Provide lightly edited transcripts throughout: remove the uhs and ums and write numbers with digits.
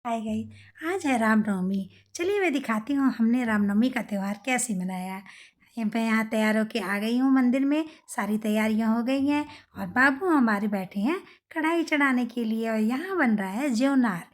हाय गई। आज है रामनवमी। चलिए मैं दिखाती हूँ हमने रामनवमी का त्यौहार कैसे मनाया। मैं यहाँ तैयार होके आ गई हूँ मंदिर में। सारी तैयारियाँ हो गई हैं और बाबू हमारे बैठे हैं कढ़ाई चढ़ाने के लिए। और यहाँ बन रहा है ज्योनार।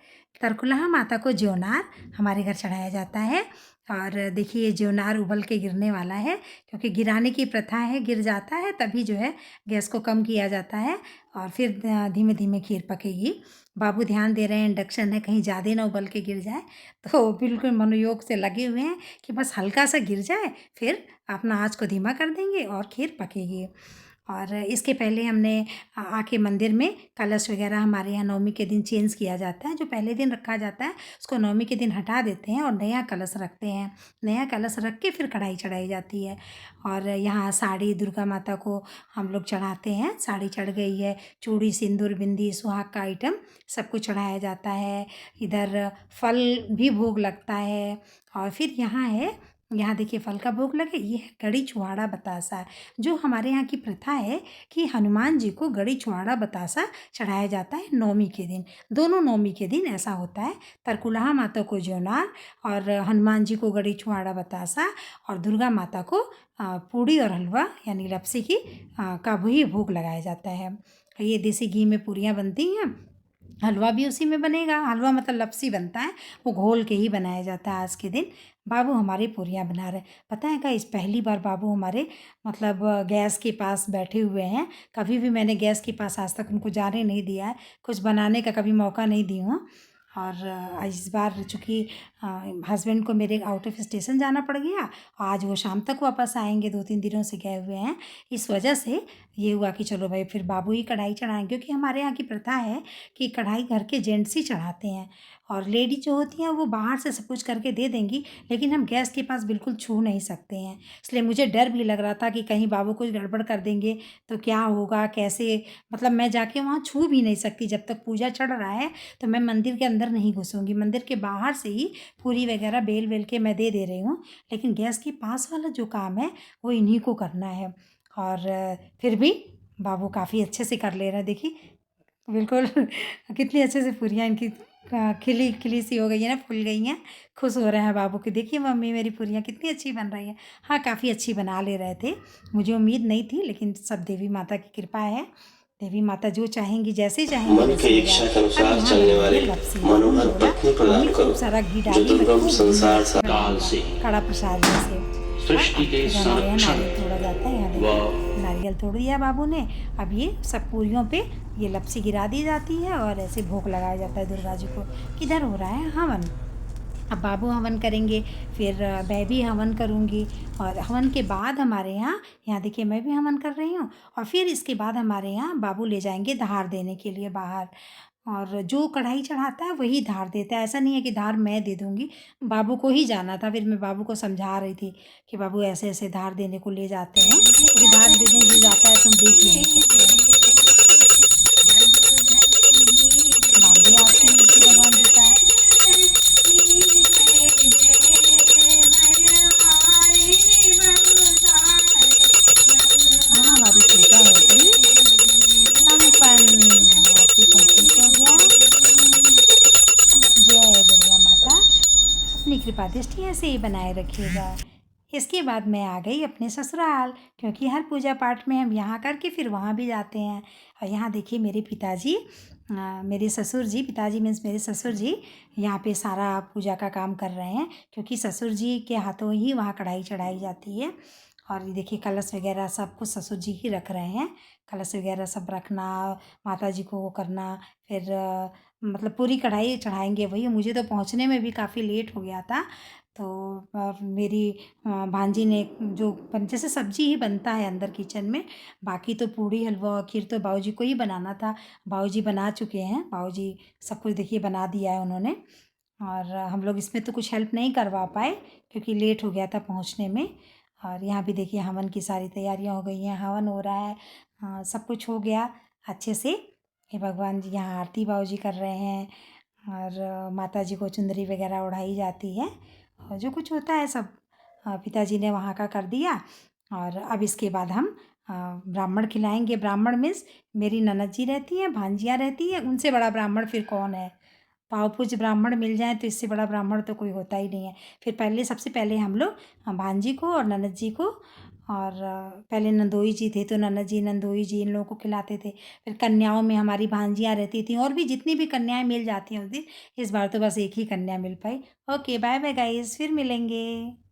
तरकुलहा माता को ज्योनार हमारे घर चढ़ाया जाता है। और देखिए ज्योनार उबल के गिरने वाला है, क्योंकि गिराने की प्रथा है, गिर जाता है तभी जो है गैस को कम किया जाता है और फिर धीमे धीमे खीर पकेगी। बाबू ध्यान दे रहे हैं, इंडक्शन है कहीं ज़्यादा ना उबल के गिर जाए। तो बिल्कुल मनोयोग से लगे हुए हैं कि बस हल्का सा गिर जाए, फिर अपना आँच को धीमा कर देंगे और खीर पकेगी। और इसके पहले हमने आके मंदिर में कलश वगैरह हमारे यहाँ नवमी के दिन चेंज किया जाता है। जो पहले दिन रखा जाता है उसको नवमी के दिन हटा देते हैं और नया कलश रखते हैं। नया कलश रख के फिर कढ़ाई चढ़ाई जाती है। और यहाँ साड़ी दुर्गा माता को हम लोग चढ़ाते हैं। साड़ी चढ़ गई है, चूड़ी सिंदूर बिंदी सुहाग का आइटम सब कुछ चढ़ाया जाता है। इधर फल भी भोग लगता है। और फिर यहाँ देखिए फल का भोग लगे। ये है गड़ी छुहाड़ा बतासा, जो हमारे यहाँ की प्रथा है कि हनुमान जी को गड़ी छुहाड़ा बतासा चढ़ाया जाता है नवमी के दिन। दोनों नवमी के दिन ऐसा होता है। तरकुलहा माता को ज्योनार और हनुमान जी को गड़ी छुहाड़ा बतासा और दुर्गा माता को पूड़ी और हलवा यानी लपसी का वही भोग लगाया जाता है। ये देसी घी में पूरियाँ बनती हैं। हलवा भी उसी में बनेगा। हलवा मतलब लपसी बनता है, वो घोल के ही बनाया जाता है। आज के दिन बाबू हमारे पूरियाँ बना रहे। पता है क्या, इस पहली बार बाबू हमारे मतलब गैस के पास बैठे हुए हैं। कभी भी मैंने गैस के पास आज तक उनको जाने नहीं दिया है, कुछ बनाने का कभी मौका नहीं दी हूँ। और इस बार चूँकि हस्बैंड को मेरे आउट ऑफ स्टेशन जाना पड़ गया, आज वो शाम तक वापस आएंगे, 2-3 दिनों से गए हुए हैं। इस वजह से ये हुआ कि चलो भाई फिर बाबू ही कढ़ाई चढ़ाएंगे, क्योंकि हमारे यहाँ की प्रथा है कि कढ़ाई घर के जेंट्स ही चढ़ाते हैं। और लेडी जो होती हैं वो बाहर से सब कुछ करके दे देंगी, लेकिन हम गैस के पास बिल्कुल छू नहीं सकते हैं। इसलिए मुझे डर भी लग रहा था कि कहीं बाबू कुछ गड़बड़ कर देंगे तो क्या होगा, कैसे, मतलब मैं जाके वहाँ छू भी नहीं सकती। जब तक पूजा चढ़ रहा है तो मैं मंदिर के अंदर नहीं घुसूँगी। मंदिर के बाहर से ही पूरी वगैरह बेल वेल के मैं दे रही हूँ, लेकिन गैस के पास वाला जो काम है वो इन्हीं को करना है। और फिर भी बाबू काफ़ी अच्छे से कर ले रहे हैं। देखिए बिल्कुल कितनी अच्छे से पूरियाँ इनकी खिली खिली सी हो गई है ना, फूल गई हैं। खुश हो रहे हैं बाबू कि देखिए मम्मी मेरी पूरियाँ कितनी अच्छी बन रही हैं। हाँ, काफ़ी अच्छी बना ले रहे थे। मुझे उम्मीद नहीं थी, लेकिन सब देवी माता की कृपा है। देवी माता जो चाहेंगी, जैसे चाहेंगी मन के वैसे हो इच्छा जाए। के अब अनुसार यहाँ चलने बन रही वाले है लपसी। बाबू ने मनोहर बोला पत्नी मम्मी प्रदान खूब करो, सारा घी जो डाली, दुर्गम खूब घी में संसार लपसी काल बनाऊंगा, से कड़ा प्रसाद जैसे। सृष्टि के फिर हमारे यहाँ संरक्षण नारियल तोड़ा जाता है। यहाँ देखिए नारियल तोड़ दिया बाबू ने। अब ये सब पूरियों पे ये लपसी गिरा दी जाती है और ऐसे भोग लगाया जाता है दुर्गा जी को। किधर हो रहा है हवन। अब बाबू हवन करेंगे, फिर मैं भी हवन करूँगी। और हवन के बाद हमारे यहाँ देखिए मैं भी हवन कर रही हूँ। और फिर इसके बाद हमारे यहाँ बाबू ले जाएंगे धार देने के लिए बाहर। और जो कढ़ाई चढ़ाता है वही धार देता है। ऐसा नहीं है कि धार मैं दे दूँगी, बाबू को ही जाना था। फिर मैं बाबू को समझा रही थी कि बाबू ऐसे ऐसे धार देने को ले जाते हैं, क्योंकि धार देने जो जाता है तुम देख ही नहीं सकते। बांधे आरती होती है भगवान जी का। यहाँ हमारी पूजा हो गई संपन्न। आरती कंप्लीट हो गया। जय दुर्गा माता, अपनी कृपा दृष्टि ऐसे ही बनाए रखिएगा। इसके बाद मैं आ गई अपने ससुराल, क्योंकि हर पूजा पाठ में हम यहाँ करके फिर वहाँ भी जाते हैं। और यहाँ देखिए मेरे पिताजी, मेरे ससुर जी, पिताजी मीन्स मेरे ससुर जी यहाँ पे सारा पूजा का काम कर रहे हैं, क्योंकि ससुर जी के हाथों ही वहाँ कढ़ाई चढ़ाई जाती है। और ये देखिए कलश वगैरह सब कुछ ससुर जी ही रख रहे हैं। कलश वगैरह सब रखना, माता जी को वो करना, फिर मतलब पूरी कढ़ाई चढ़ाएंगे वही। मुझे तो पहुँचने में भी काफ़ी लेट हो गया था। तो और मेरी भांजी ने जो जैसे सब्जी ही बनता है अंदर किचन में, बाकी तो पूड़ी हलवा और खीर तो बाबूजी को ही बनाना था। बाबूजी बना चुके हैं, बाबूजी सब कुछ देखिए बना दिया है उन्होंने। और हम लोग इसमें तो कुछ हेल्प नहीं करवा पाए, क्योंकि लेट हो गया था पहुंचने में। और यहाँ भी देखिए हवन की सारी तैयारियां हो गई हैं, हवन हो रहा है। सब कुछ हो गया अच्छे से। ये भगवान जी यहाँ आरती बाबूजी कर रहे हैं। और माता जी को चुंदरी वगैरह ओढ़ाई जाती है, और जो कुछ होता है सब पिताजी ने वहाँ का कर दिया। और अब इसके बाद हम ब्राह्मण खिलाएंगे। ब्राह्मण मीन्स मेरी ननद जी रहती हैं, भांजियाँ रहती हैं, उनसे बड़ा ब्राह्मण फिर कौन है। पाव पूज ब्राह्मण मिल जाएँ तो इससे बड़ा ब्राह्मण तो कोई होता ही नहीं है। फिर पहले सबसे पहले हम लोग भांजी को और ननद जी को और पहले नंदोई जी थे तो ननद जी, नंदोई जी इन लोगों को खिलाते थे। फिर कन्याओं में हमारी भांजियाँ रहती थीं और भी जितनी भी कन्याएँ मिल जाती हैं उस दिन, इस बार तो बस एक ही कन्या मिल पाई। ओके, बाय बाय गाइज़, फिर मिलेंगे।